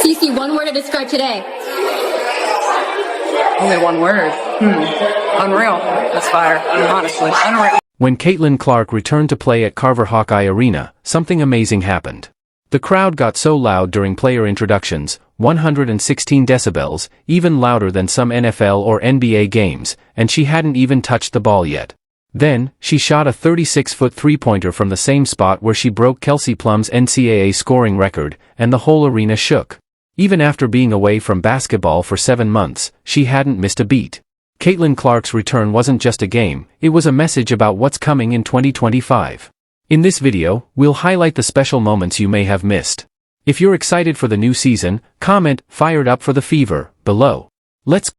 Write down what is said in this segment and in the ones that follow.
Cece, one word to describe today. Only one word. Unreal. That's fire. Honestly, unreal. When Caitlin Clark returned to play at Carver Hawkeye Arena, something amazing happened. The crowd got so loud during player introductions, 116 decibels, even louder than some NFL or NBA games, and she hadn't even touched the ball yet. Then, she shot a 36-foot three-pointer from the same spot where she broke Kelsey Plum's NCAA scoring record, and the whole arena shook. Even after being away from basketball for 7 months, she hadn't missed a beat. Caitlin Clark's return wasn't just a game, it was a message about what's coming in 2025. In this video, we'll highlight the special moments you may have missed. If you're excited for the new season, comment "Fired up for the fever" below. Let's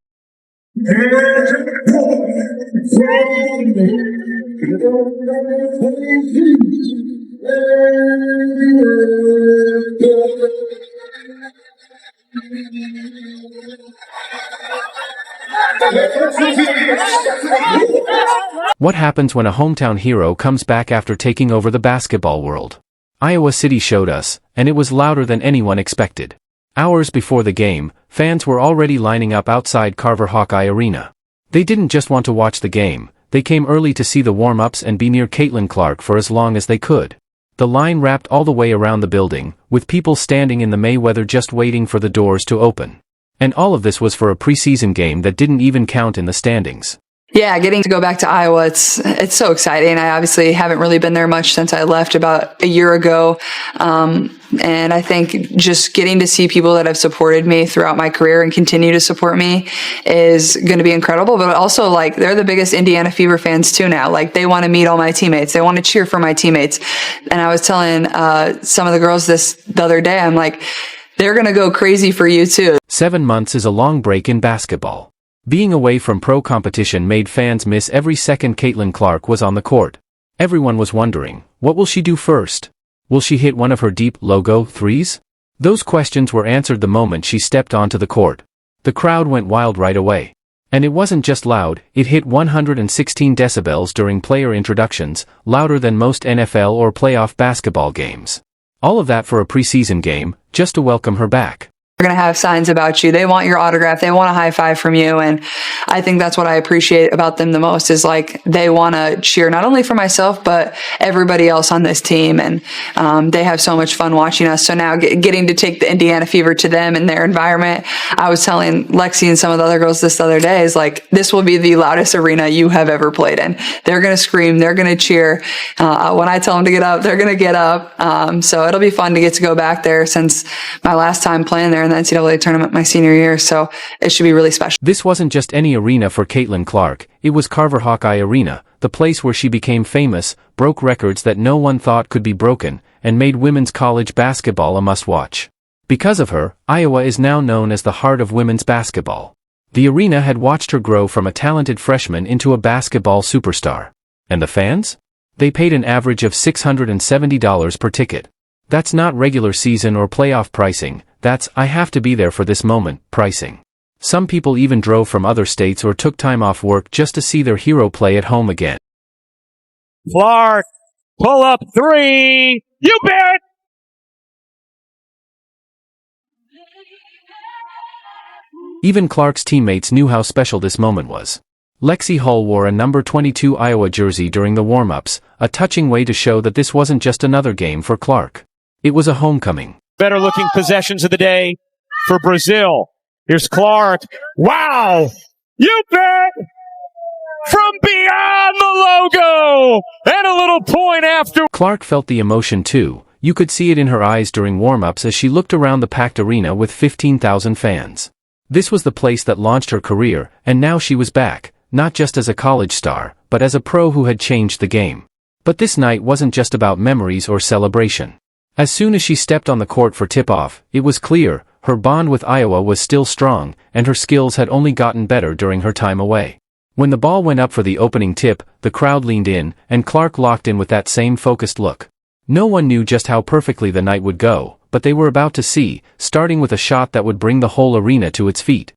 What happens when a hometown hero comes back after taking over the basketball world? Iowa City showed us, and it was louder than anyone expected. Hours before the game, fans were already lining up outside Carver Hawkeye Arena. They didn't just want to watch the game, they came early to see the warm-ups and be near Caitlin Clark for as long as they could. The line wrapped all the way around the building, with people standing in the Mayweather just waiting for the doors to open. And all of this was for a preseason game that didn't even count in the standings. Yeah, getting to go back to Iowa, it's so exciting. I obviously haven't really been there much since I left about a year ago. And I think just getting to see people that have supported me throughout my career and continue to support me is going to be incredible. But also, like, they're the biggest Indiana Fever fans too now. Like, they want to meet all my teammates. They want to cheer for my teammates. And I was telling some of the girls this the other day, I'm like, they're going to go crazy for you too. 7 months is a long break in basketball. Being away from pro competition made fans miss every second Caitlin Clark was on the court. Everyone was wondering, what will she do first? Will she hit one of her deep logo threes? Those questions were answered the moment she stepped onto the court. The crowd went wild right away. And it wasn't just loud, it hit 116 decibels during player introductions, louder than most NFL or playoff basketball games. All of that for a preseason game, just to welcome her back. They're going to have signs about you. They want your autograph. They want a high five from you. And I think that's what I appreciate about them the most is, like, they want to cheer not only for myself, but everybody else on this team. And they have so much fun watching us. So now getting to take the Indiana Fever to them and their environment. I was telling Lexi and some of the other girls this the other day is, like, this will be the loudest arena you have ever played in. They're going to scream. They're going to cheer. When I tell them to get up, they're going to get up. So it'll be fun to get to go back there since my last time playing there in the NCAA tournament my senior year, so it should be really special. This wasn't just any arena for Caitlin Clark, it was Carver Hawkeye Arena, the place where she became famous, broke records that no one thought could be broken, and made women's college basketball a must-watch. Because of her, Iowa is now known as the heart of women's basketball. The arena had watched her grow from a talented freshman into a basketball superstar. And the fans? They paid an average of $670 per ticket. That's not regular season or playoff pricing, that's "I have to be there for this moment" pricing. Some people even drove from other states or took time off work just to see their hero play at home again. Clark, pull up three, you bet! Even Clark's teammates knew how special this moment was. Lexi Hull wore a number 22 Iowa jersey during the warm-ups, a touching way to show that this wasn't just another game for Clark. It was a homecoming. Better looking possessions of the day for Brazil. Here's Clark. Wow! You bet! From beyond the logo! And a little point after. Clark felt the emotion too. You could see it in her eyes during warm-ups as she looked around the packed arena with 15,000 fans. This was the place that launched her career, and now she was back, not just as a college star, but as a pro who had changed the game. But this night wasn't just about memories or celebration. As soon as she stepped on the court for tip-off, it was clear, her bond with Iowa was still strong, and her skills had only gotten better during her time away. When the ball went up for the opening tip, the crowd leaned in, and Clark locked in with that same focused look. No one knew just how perfectly the night would go, but they were about to see, starting with a shot that would bring the whole arena to its feet.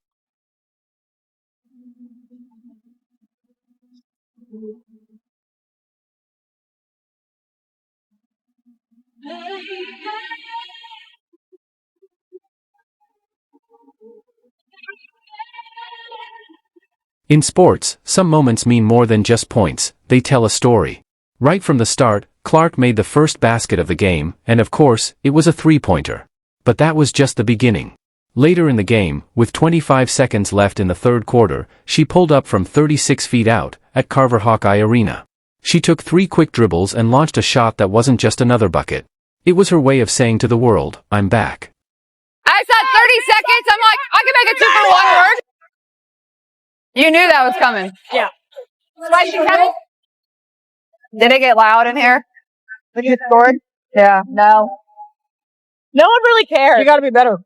In sports, some moments mean more than just points, they tell a story. Right from the start, Clark made the first basket of the game, and of course, it was a three-pointer. But that was just the beginning. Later in the game, with 25 seconds left in the third quarter, she pulled up from 36 feet out, at Carver Hawkeye Arena. She took 3 quick dribbles and launched a shot that wasn't just another bucket. It was her way of saying to the world, I'm back. I said 30 seconds. I'm like, I can make a 2-for-1 work. You knew that was coming. Yeah. Did it get loud in here? When you scored? Yeah. No. No one really cares. You got to be better.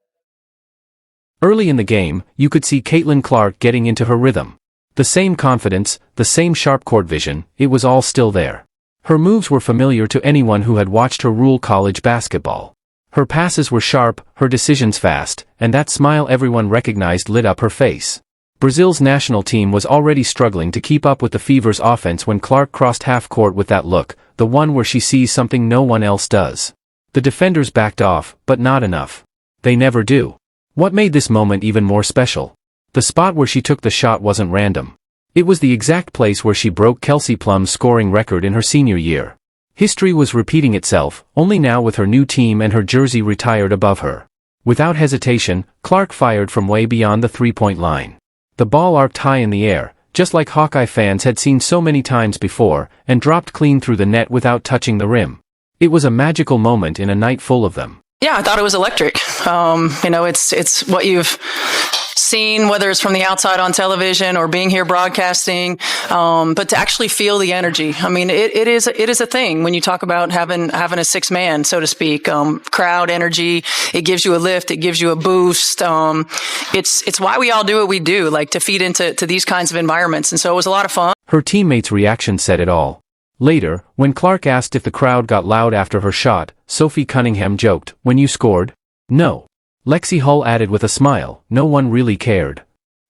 Early in the game, you could see Caitlin Clark getting into her rhythm. The same confidence, the same sharp court vision, it was all still there. Her moves were familiar to anyone who had watched her rule college basketball. Her passes were sharp, her decisions fast, and that smile everyone recognized lit up her face. Brazil's national team was already struggling to keep up with the Fever's offense when Clark crossed half court with that look, the one where she sees something no one else does. The defenders backed off, but not enough. They never do. What made this moment even more special? The spot where she took the shot wasn't random. It was the exact place where she broke Kelsey Plum's scoring record in her senior year. History was repeating itself, only now with her new team and her jersey retired above her. Without hesitation, Clark fired from way beyond the three-point line. The ball arced high in the air, just like Hawkeye fans had seen so many times before, and dropped clean through the net without touching the rim. It was a magical moment in a night full of them. Yeah, I thought it was electric. It's what you've seen, whether it's from the outside on television or being here broadcasting, but to actually feel the energy. I mean, it is a thing when you talk about having a six man, so to speak, crowd energy. It gives you a lift. It gives you a boost. It's why we all do what we do, like to feed into these kinds of environments. And so it was a lot of fun. Her teammates' reaction said it all. Later, when Clark asked if the crowd got loud after her shot, Sophie Cunningham joked, "When you scored?" "No." Lexi Hull added with a smile, "No one really cared."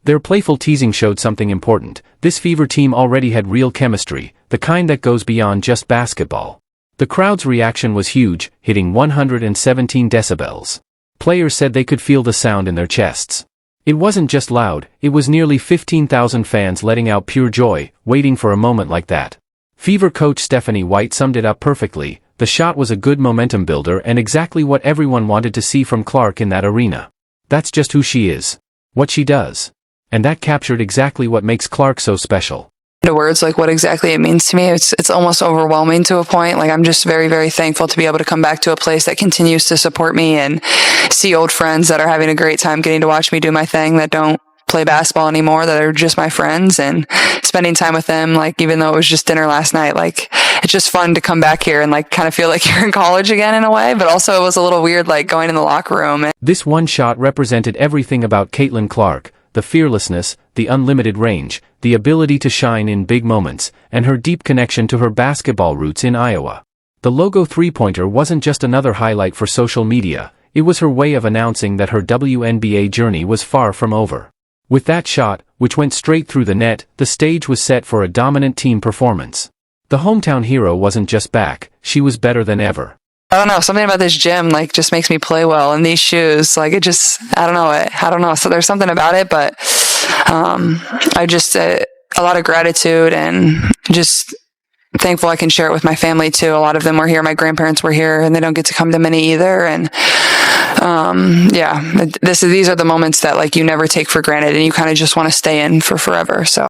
Their playful teasing showed something important. This Fever team already had real chemistry, the kind that goes beyond just basketball. The crowd's reaction was huge, hitting 117 decibels. Players said they could feel the sound in their chests. It wasn't just loud, it was nearly 15,000 fans letting out pure joy, waiting for a moment like that. Fever coach Stephanie White summed it up perfectly. The shot was a good momentum builder and exactly what everyone wanted to see from Clark in that arena. That's just who she is. What she does. And that captured exactly what makes Clark so special. To words, like what exactly it means to me, it's almost overwhelming to a point. Like I'm just very, very thankful to be able to come back to a place that continues to support me and see old friends that are having a great time getting to watch me do my thing, that don't play basketball anymore, that are just my friends, and spending time with them. Like even though it was just dinner last night, like it's just fun to come back here and like kind of feel like you're in college again in a way, but also it was a little weird like going in the locker room. This one shot represented everything about Caitlin Clark: the fearlessness, the unlimited range, the ability to shine in big moments, and her deep connection to her basketball roots in Iowa. The logo three-pointer wasn't just another highlight for social media, it was her way of announcing that her WNBA journey was far from over. With that shot, which went straight through the net, the stage was set for a dominant team performance. The hometown hero wasn't just back, she was better than ever. I don't know, something about this gym like just makes me play well, and these shoes, like it just, I don't know. So there's something about it, but I just, a lot of gratitude and just thankful I can share it with my family too. A lot of them were here, my grandparents were here, and they don't get to come to many either. And these are the moments that like you never take for granted and you kind of just want to stay in for forever. So